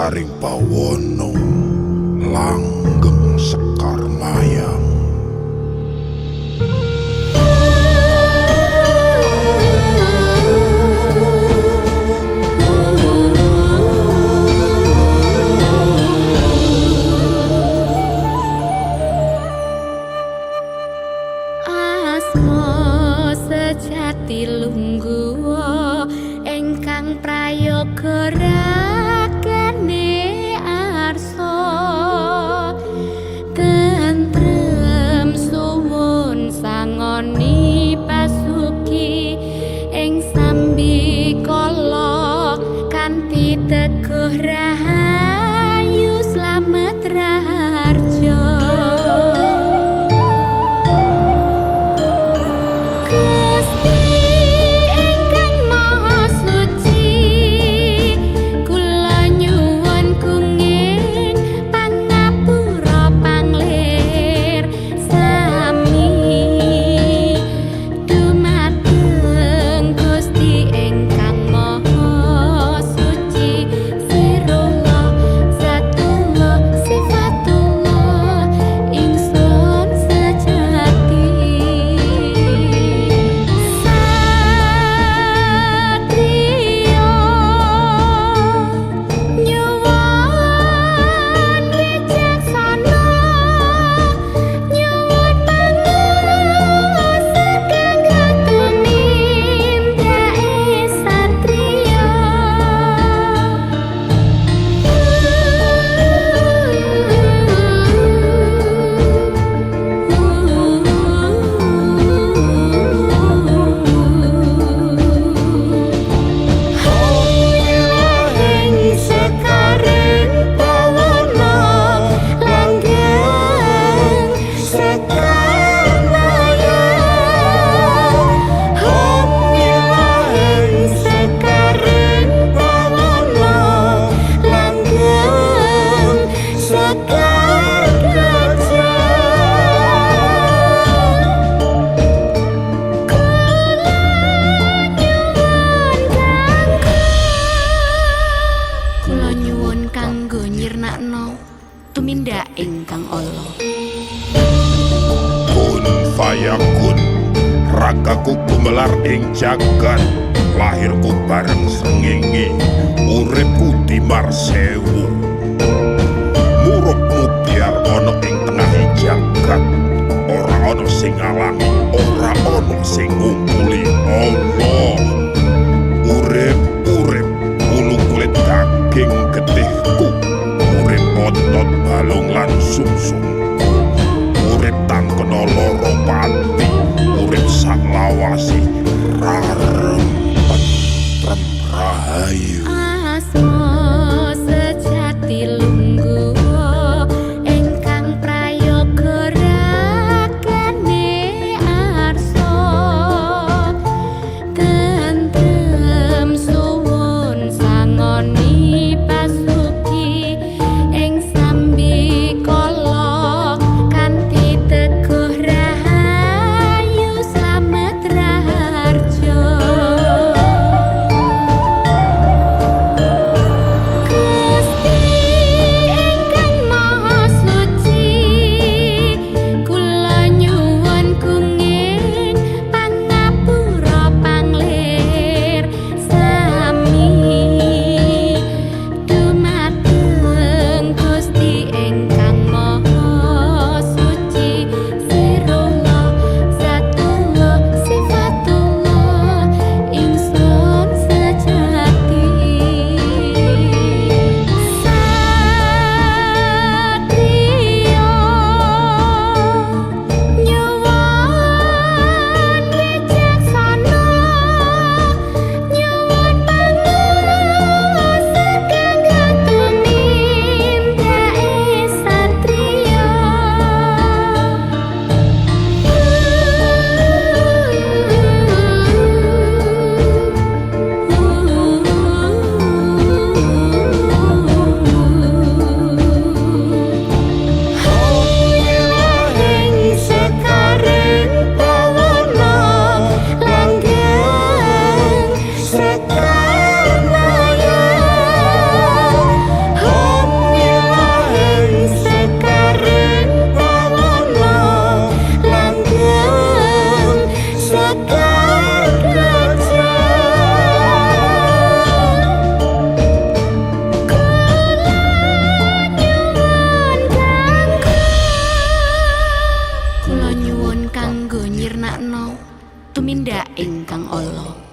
Sekaring Bawono langgeng Sekar Mayang. Asma sejati lungguh engkang prayoga rakene arsa tentrem suwun sangoni pasuki ing sambi kala kanthi teguh rahayu slamet raharja. Tumindak ingkang ala Kun fayakun ragaku gumelar ing jagat, lahirku bareng srengenge, uripku timar sewu. Murubmu biar ana ing tengahing jagat, ora ana sing ngalangi, ora ana sing ngumpuli Allah. Urip ulu kulit daging getihku, urip otot balung lan sumsumku, urip tangkena loro pati, urip sak lawasi rarempet trem rahayu. asma sejati lungguh engkang prayoga rakene arsa nyirnakno tumindak ingkang ala.